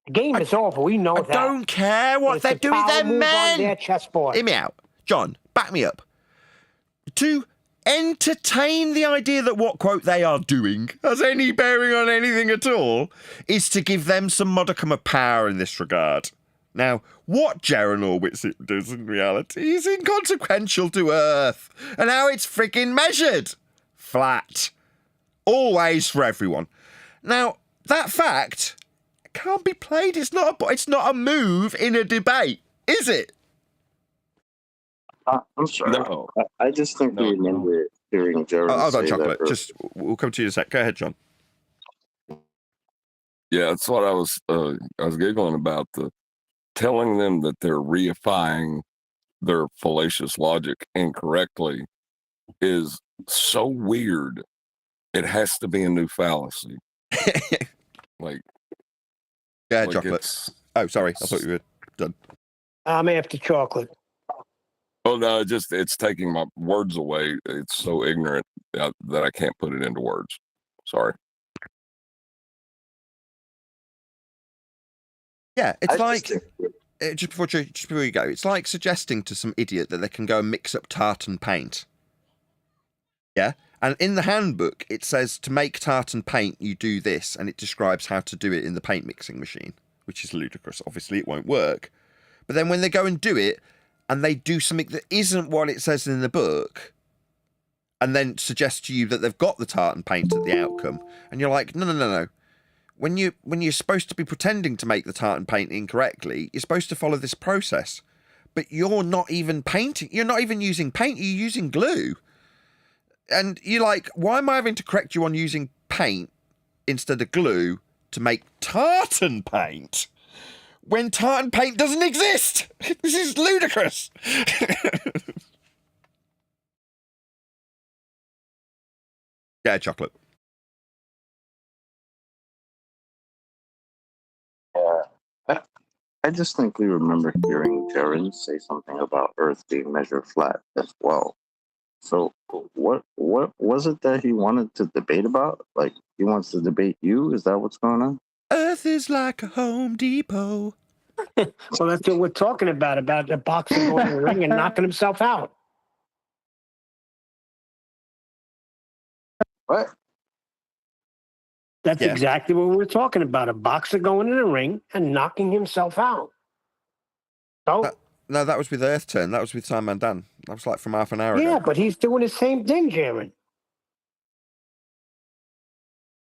The game is over. We know that. I don't care what they're doing. They're men. On their chessboard. Hear me out. John, back me up. To entertain the idea that what, quote, they are doing has any bearing on anything at all is to give them some modicum of power in this regard. Now, what Jaren Orwitz does in reality is inconsequential to Earth and how it's freaking measured. Flat. Always for everyone. Now, that fact can't be played. It's not a move in a debate, is it? I'm sorry. No. I just think we remember hearing Jaren Hold on, say Chocolate. that. We'll come to you in a sec. Go ahead, John. Yeah, that's what I was giggling about, the telling them that they're reifying their fallacious logic incorrectly is so weird. It has to be a new fallacy. Like, Yeah, like Chocolate. Oh, sorry. I thought you were done. I'm after Chocolate. oh no, it's taking my words away. It's so ignorant that I can't put it into words. Sorry. Yeah, it's I like... just think- Just before you go, it's like suggesting to some idiot that they can go and mix up tartan paint. Yeah? And in the handbook, it says to make tartan paint, you do this, and it describes how to do it in the paint mixing machine, which is ludicrous. Obviously, it won't work. But then when they go and do it, and they do something that isn't what it says in the book, and then suggest to you that they've got the tartan paint at the outcome, and you're like, no. When you're supposed to be pretending to make the tartan paint incorrectly, you're supposed to follow this process. But you're not even painting. You're not even using paint. You're using glue. And you're like, why am I having to correct you on using paint instead of glue to make tartan paint when tartan paint doesn't exist? This is ludicrous. Yeah, Chocolate. I just think we remember hearing Jaren say something about Earth being measured flat as well. So what was it that he wanted to debate about? Like, he wants to debate you? Is that what's going on? Earth is like a Home Depot. Well, that's what we're talking about the boxer going to the ring and knocking himself out. What? That's Yeah. exactly what we're talking about. A boxer going in the ring and knocking himself out. So, No, that was with Earth Turn. That was with Simon Dan. That was like from half an hour yeah, ago. but he's doing the same thing, Jaren.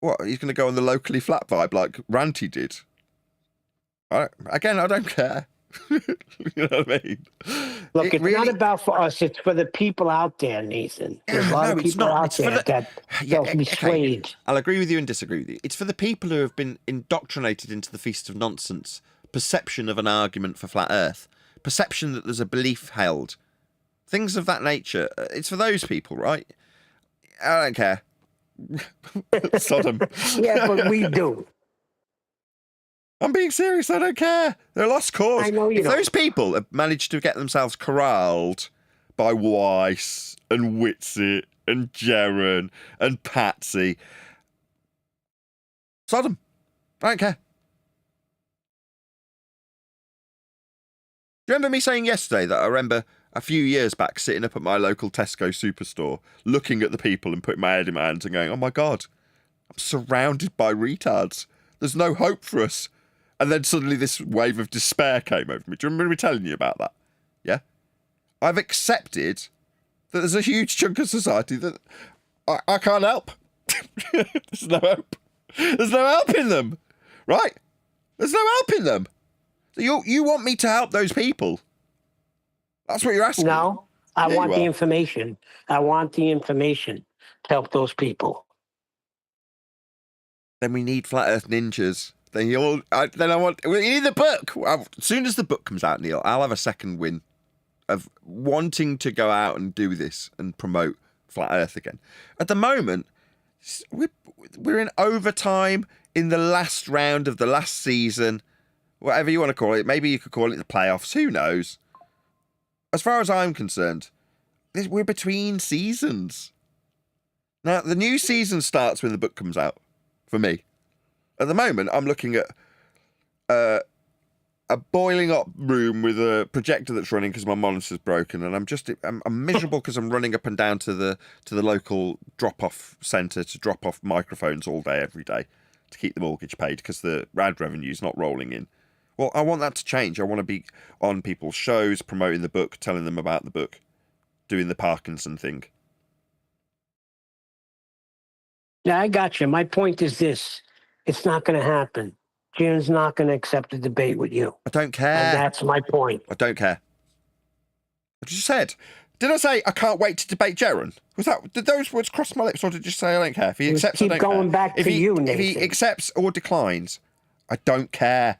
What? He's going to go on the locally flat vibe like Ranty did? I don't care. You know what I mean? Look, it's not about for us. It's for the people out there, Nathan. There's a lot of No, it's people not. out It's for there the- that Yeah, they'll be okay. swayed. I'll agree with you and disagree with you. It's for the people who have been indoctrinated into the feast of nonsense, perception of an argument for flat Earth, perception that there's a belief held, things of that nature. It's for those people, right? I don't care. Sodom. Yeah, but we do. I'm being serious. I don't care. They're a lost cause. I know you If don't. those people have managed to get themselves corralled by Weiss and Whitsitt and Jaren and Patsy, Sodom. I don't care. Do you remember me saying yesterday that I remember a few years back sitting up at my local Tesco superstore, looking at the people and putting my head in my hands and going, oh my God, I'm surrounded by retards. There's no hope for us. And then suddenly this wave of despair came over me. Do you remember me telling you about that? Yeah? I've accepted that there's a huge chunk of society that I can't help. There's no hope. There's no help in them. Right? There's no help in them. So you want me to help those people? That's what you're asking. No, I Yeah, want you the are. information. I want the information to help those people. Then we need Flat Earth Ninjas. Then we need the book. As soon as the book comes out, Neil, I'll have a second win of wanting to go out and do this and promote Flat Earth again. At the moment, we're in overtime in the last round of the last season, whatever you want to call it. Maybe you could call it the playoffs. Who knows? As far as I'm concerned, we're between seasons. Now, the new season starts when the book comes out, for me. At the moment, I'm looking at a boiling up room with a projector that's running because my monitor's broken, and I'm miserable because I'm running up and down to the local drop-off centre to drop off microphones all day, every day, to keep the mortgage paid because the ad revenue's not rolling in. Well, I want that to change. I want to be on people's shows, promoting the book, telling them about the book, doing the Parkinson thing. Yeah, I got you. My point is this. It's not going to happen. Jim's not going to accept a debate with you. I don't care. And that's my point. I don't care. I just said. Did I say I can't wait to debate Jaron? Did those words cross my lips, or did you say I don't care? If he accepts, I don't care. Keep going back to you, Nathan. If he accepts or declines, I don't care.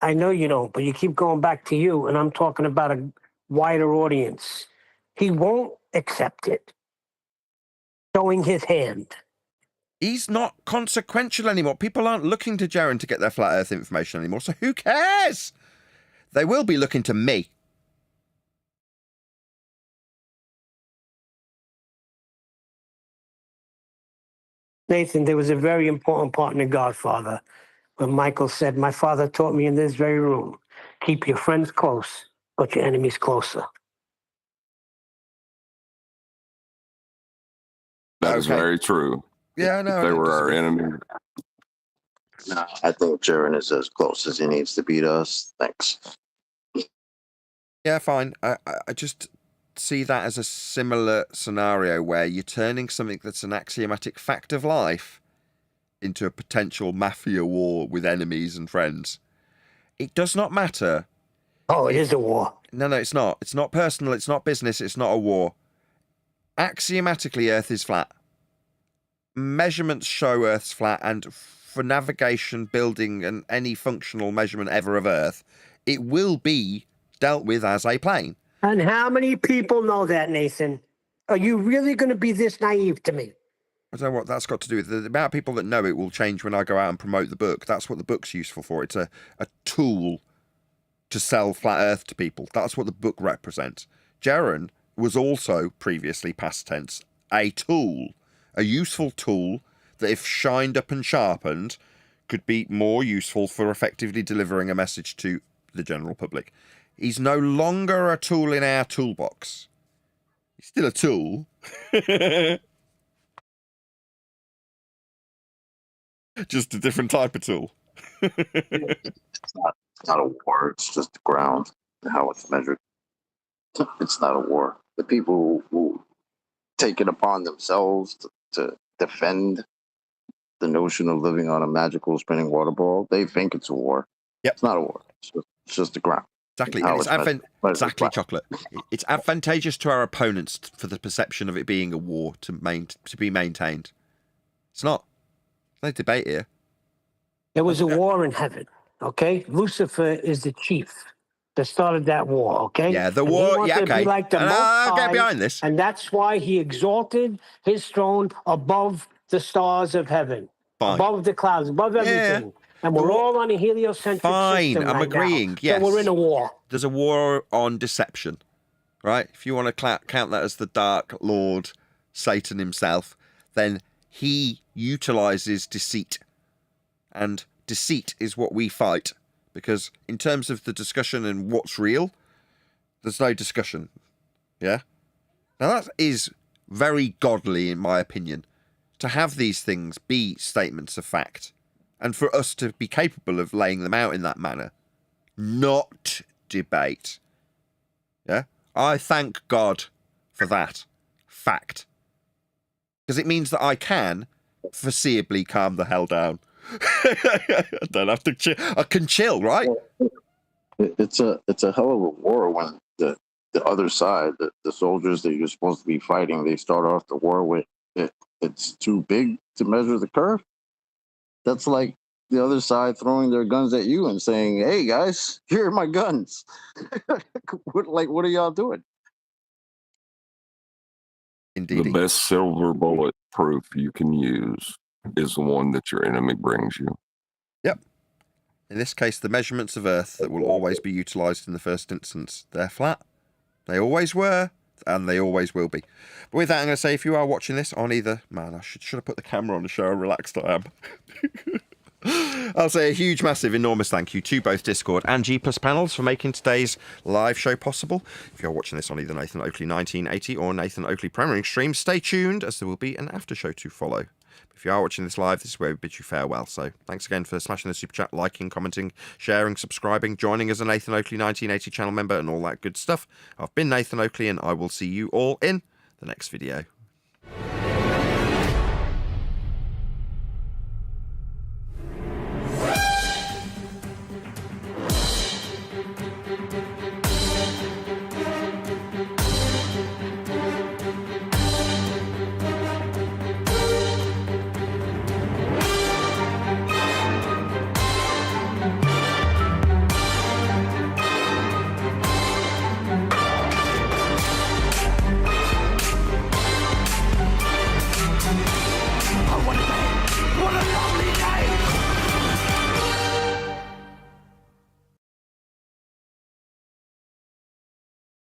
I know you don't, but you keep going back to you, and I'm talking about a wider audience. He won't accept it. Showing his hand. He's not consequential anymore. People aren't looking to Jaron to get their flat Earth information anymore, so who cares? They will be looking to me. Nathan, there was a very important part in The Godfather when Michael said, "My father taught me in this very room, keep your friends close, but your enemies closer." That is very true. Yeah, I know. If they were our enemy. No, I think Jaron is as close as he needs to be to us. Thanks. Yeah, fine. I just see that as a similar scenario where you're turning something that's an axiomatic fact of life into a potential mafia war with enemies and friends. It does not matter. Oh, it is a war. No, it's not. It's not personal. It's not business. It's not a war. Axiomatically, Earth is flat. Measurements show Earth's flat, and for navigation, building, and any functional measurement ever of Earth, it will be dealt with as a plane. And how many people know that, Nathan? Are you really going to be this naive to me? I don't know what that's got to do with it. The amount of people that know it will change when I go out and promote the book. That's what the book's useful for. It's a tool to sell flat Earth to people. That's what the book represents. Jaron was also, previously past tense, a tool. A useful tool that, if shined up and sharpened, could be more useful for effectively delivering a message to the general public. He's no longer a tool in our toolbox. He's still a tool. Just a different type of tool. It's not a war. It's just the ground and how it's measured. It's not a war. The people who take it upon themselves to defend the notion of living on a magical spinning water ball, they think it's a war. Yep. It's not a war. It's just the ground. Exactly. How And it's exactly, Chocolate. It's advantageous to our opponents for the perception of it being a war to be maintained. It's not. No debate here. There was a war in heaven, okay? Lucifer is the chief that started that war, okay? Yeah, the And he war. wanted Yeah, to be okay. like the Most I'll get High, behind this. and that's why he exalted his throne above the stars of heaven, Fine. above the clouds, above everything. And we're all on a heliocentric Fine, system I'm right agreeing, now. yes. So we're in a war. There's a war on deception, right? If you want to count that as the Dark Lord, Satan himself, then he utilizes deceit. And deceit is what we fight. Because in terms of the discussion and what's real, there's no discussion. Yeah? Now that is very godly, in my opinion, to have these things be statements of fact. And for us to be capable of laying them out in that manner. Not debate. Yeah? I thank God for that fact. Because it means that I can foreseeably calm the hell down. I don't have to chill. I can chill, right? It's a hell of a war when the other side, the soldiers that you're supposed to be fighting, they start off the war with it's too big to measure the curve. That's like the other side throwing their guns at you and saying, "Hey guys, here are my guns." What are y'all doing? Indeed. The best silver bullet proof you can use is the one that your enemy brings you. Yep. In this case, the measurements of Earth that will always be utilised in the first instance, they're flat. They always were, and they always will be. But with that, I'm going to say, if you are watching this on either... Man, I should have put the camera on to show how relaxed I am. I'll say a huge, massive, enormous thank you to both Discord and G Plus panels for making today's live show possible. If you're watching this on either Nathan Oakley 1980 or Nathan Oakley Premiering stream, stay tuned, as there will be an after show to follow. If you are watching this live, this is where we bid you farewell. So thanks again for smashing the super chat, liking, commenting, sharing, subscribing, joining as a Nathan Oakley 1980 channel member and all that good stuff. I've been Nathan Oakley, and I will see you all in the next video.